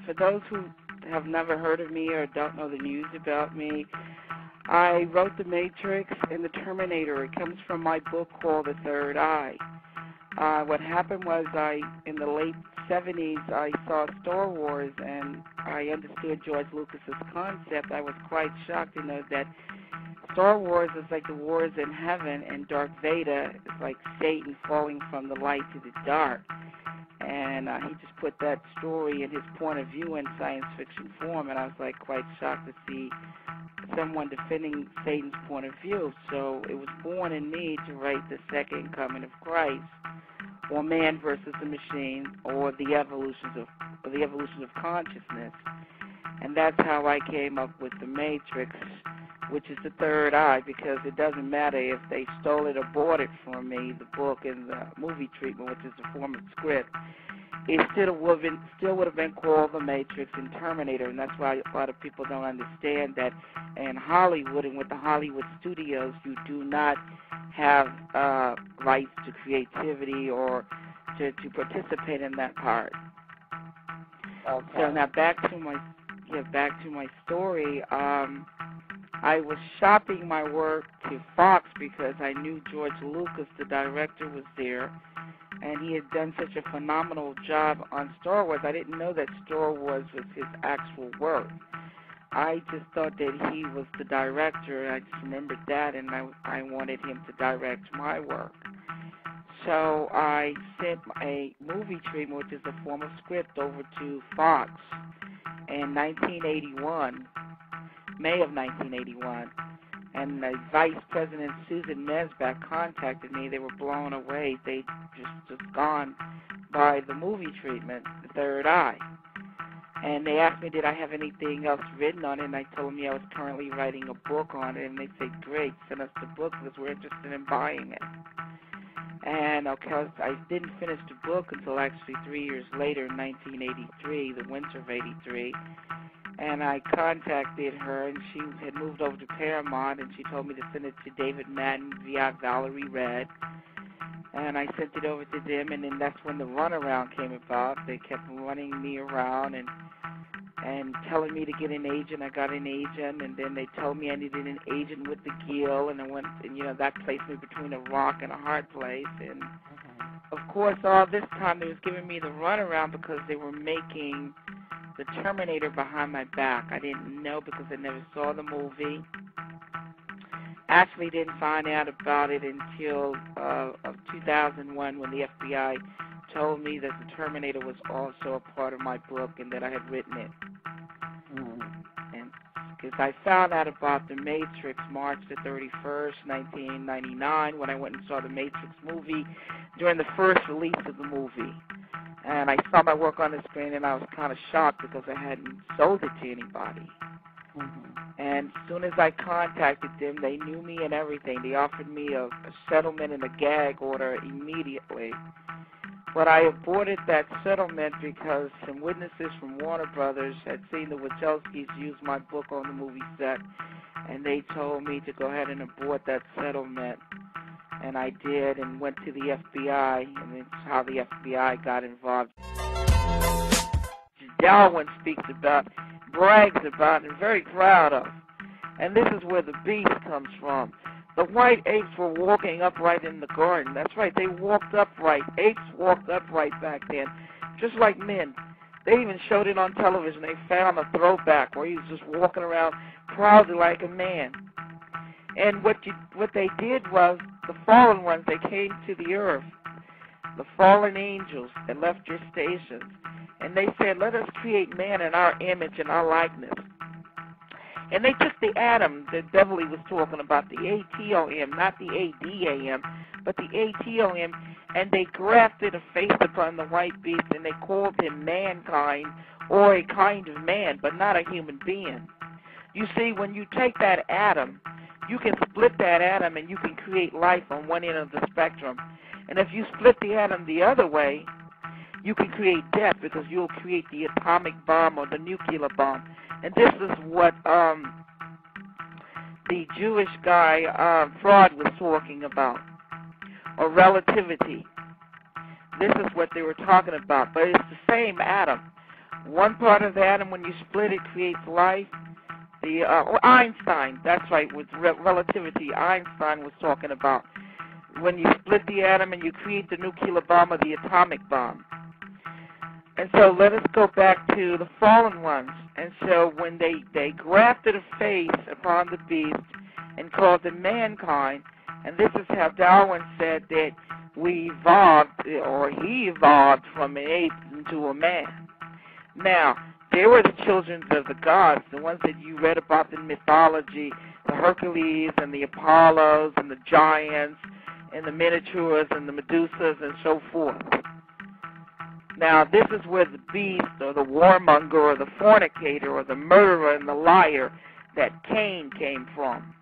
for those who have never heard of me or don't know the news about me, I wrote The Matrix and the Terminator. It comes from my book called The Third Eye. What happened was in the late 70s, I saw Star Wars and I understood George Lucas's concept. I was quite shocked to know that Star Wars is like the wars in heaven, and Darth Vader is like Satan falling from the light to the dark. And he just put that story and his point of view in science fiction form, and I was like quite shocked to see someone defending Satan's point of view. So it was born in me to write the second coming of Christ, or man versus the machine, or the evolution of consciousness. And that's how I came up with The Matrix, which is the third eye, because it doesn't matter if they stole it or bought it from me, the book and the movie treatment, which is a form of script. It still would have been called The Matrix and Terminator, and that's why a lot of people don't understand that in Hollywood and with the Hollywood studios, you do not have rights to creativity or to participate in that part. Okay. So now back to my story. I was shopping my work to Fox because I knew George Lucas, the director, was there, and he had done such a phenomenal job on Star Wars. I didn't know that Star Wars was his actual work. I just thought that he was the director. I just remembered that, and I wanted him to direct my work. So I sent a movie treatment, which is a form of script, over to Fox in 1981. May of 1981, and the Vice President Susan Mesbach contacted me. They were blown away. They just gone by the movie treatment, The Third Eye. And they asked me, did I have anything else written on it, and I told them I was currently writing a book on it, and they said, great, send us the book because we're interested in buying it. And because I didn't finish the book until actually 3 years later, in 1983, the winter of 83, and I contacted her, and she had moved over to Paramount, and she told me to send it to David Madden via Valerie Red. And I sent it over to them, and then that's when the runaround came about. They kept running me around and telling me to get an agent. I got an agent, and then they told me I needed an agent with the Gill, and I went, and that placed me between a rock and a hard place. And of course, all this time they was giving me the runaround because they were making the Terminator behind my back. I didn't know because I never saw the movie. Actually didn't find out about it until of 2001 when the FBI told me that the Terminator was also a part of my book and that I had written it. And because I found out about The Matrix March the 31st, 1999, when I went and saw the Matrix movie during the first release of the movie. And I saw my work on the screen, and I was kind of shocked because I hadn't sold it to anybody. And as soon as I contacted them, they knew me and everything. They offered me a settlement and a gag order immediately. But I aborted that settlement because some witnesses from Warner Brothers had seen the Wachowskis use my book on the movie set, and they told me to go ahead and abort that settlement. And I did, and went to the FBI, and it's how the FBI got involved. Darwin speaks about, brags about, and very proud of. And this is where the beast comes from. The white apes were walking upright in the garden. That's right, they walked upright. Apes walked upright back then, just like men. They even showed it on television. They found a throwback where he was just walking around proudly like a man. And what they did was, the fallen ones, they came to the earth, the fallen angels that left their stations, and they said, let us create man in our image and our likeness. And they took the atom that Beverly was talking about, the ATOM, not the ADAM, but the ATOM, and they grafted a face upon the white beast, and they called him mankind, or a kind of man, but not a human being. You see, when you take that atom, you can split that atom and you can create life on one end of the spectrum. And if you split the atom the other way, you can create death because you'll create the atomic bomb or the nuclear bomb. And this is what the Jewish guy, Freud, was talking about, or relativity. This is what they were talking about, but it's the same atom. one part of the atom, when you split it, creates life. Einstein, that's right, with relativity, Einstein was talking about when you split the atom and you create the nuclear bomb or the atomic bomb. And so let us go back to the fallen ones. And so when they grafted a face upon the beast and called them mankind, and this is how Darwin said that we evolved, or he evolved from an ape into a man. Now, they were the children of the gods, the ones that you read about in mythology, the Hercules and the Apollos and the giants and the Minotaurs and the Medusas and so forth. Now, this is where the beast or the warmonger or the fornicator or the murderer and the liar that Cain came from.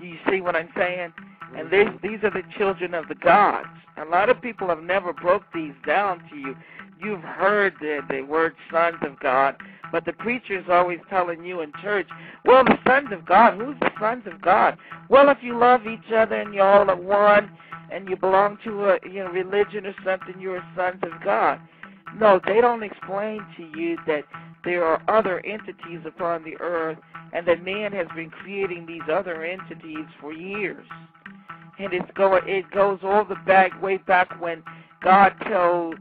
You see what I'm saying? And these are the children of the gods. A lot of people have never broke these down to you. You've heard the word sons of God, but the preacher's always telling you in church, well, the sons of God, who's the sons of God? Well, if you love each other and you're all at one and you belong to a religion or something, you're sons of God. No, they don't explain to you that there are other entities upon the earth and that man has been creating these other entities for years. And it goes all the way back when God told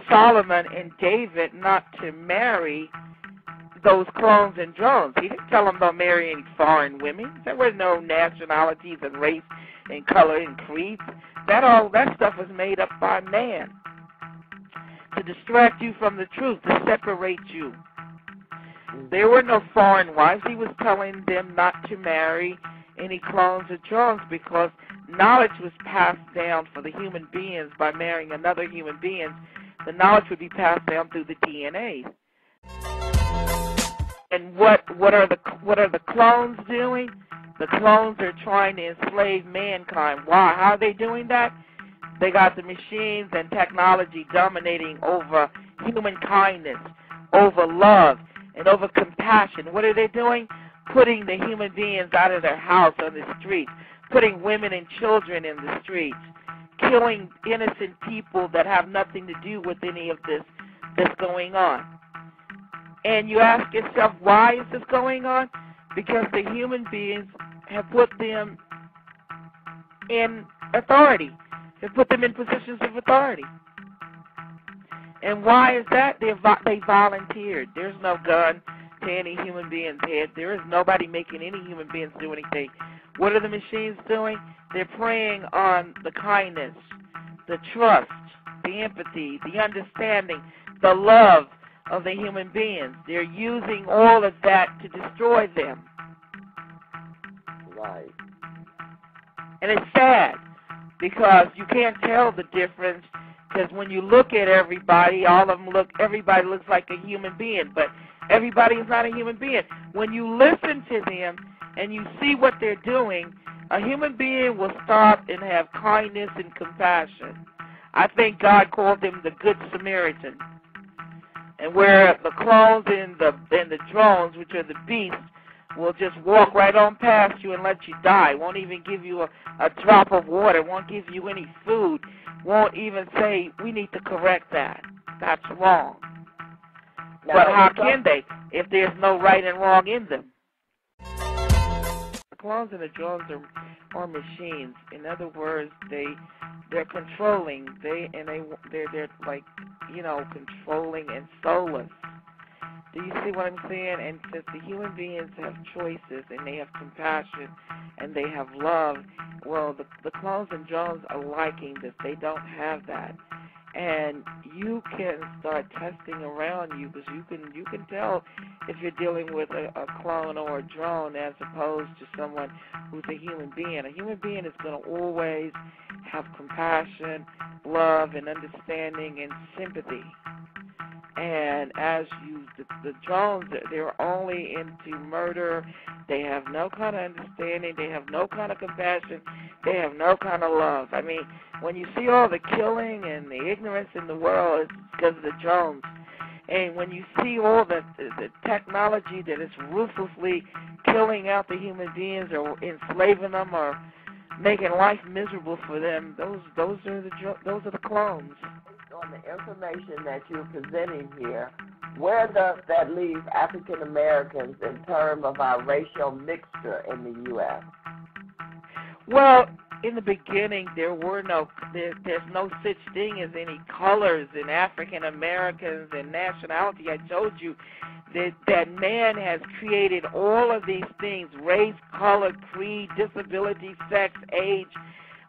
Solomon and David not to marry those clones and drones. He didn't tell them don't marry any foreign women. There were no nationalities and race and color and creeds. That stuff was made up by man to distract you from the truth, to separate you. There were no foreign wives. He was telling them not to marry any clones or drones because knowledge was passed down for the human beings by marrying another human being. The knowledge would be passed down through the DNA. And what are the clones doing? The clones are trying to enslave mankind. Why? How are they doing that? They got the machines and technology dominating over human kindness, over love, and over compassion. What are they doing? Putting the human beings out of their house on the streets, putting women and children in the streets, killing innocent people that have nothing to do with any of this that's going on. And you ask yourself, why is this going on? Because the human beings have put them in authority, have put them in positions of authority. And why is that? They volunteered. There's no gun to any human being's head. There is nobody making any human beings do anything. What are the machines doing? They're preying on the kindness, the trust, the empathy, the understanding, the love of the human beings. They're using all of that to destroy them. Right. And it's sad because you can't tell the difference, because when you look at everybody, everybody looks like a human being, but everybody is not a human being. When you listen to them and you see what they're doing, a human being will stop and have kindness and compassion. I think God called him the Good Samaritan. And where the clones and the drones, which are the beasts, will just walk right on past you and let you die. Won't even give you a drop of water. Won't give you any food. Won't even say, we need to correct that. That's wrong. Now, but how can they if there's no right and wrong in them? The clones and the drones are machines. In other words, they're controlling. They're like, controlling and soulless. Do you see what I'm saying? And since the human beings have choices and they have compassion and they have love, well, the clones and drones are liking this. They don't have that. And you can start testing around you because you can tell if you're dealing with a clone or a drone as opposed to someone who's a human being. A human being is going to always have compassion, love, and understanding and sympathy. And as the drones, they're only into murder. They have no kind of understanding. They have no kind of compassion. They have no kind of love. I mean, when you see all the killing and the ignorance in the world, it's because of the drones. And when you see all the technology that is ruthlessly killing out the human beings or enslaving them or making life miserable for them, those are the clones. on the information that you're presenting here, where does that leave African Americans in terms of our racial mixture in the U.S.? Well, in the beginning, there's no such thing as any colors in African Americans and nationality. I told you that man has created all of these things: race, color, creed, disability, sex, age.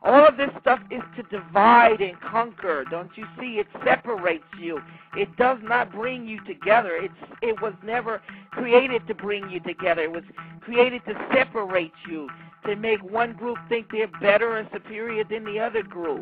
All of this stuff is to divide and conquer. Don't you see? It separates you. It does not bring you together. It was never created to bring you together. It was created to separate you, to make one group think they're better or superior than the other group.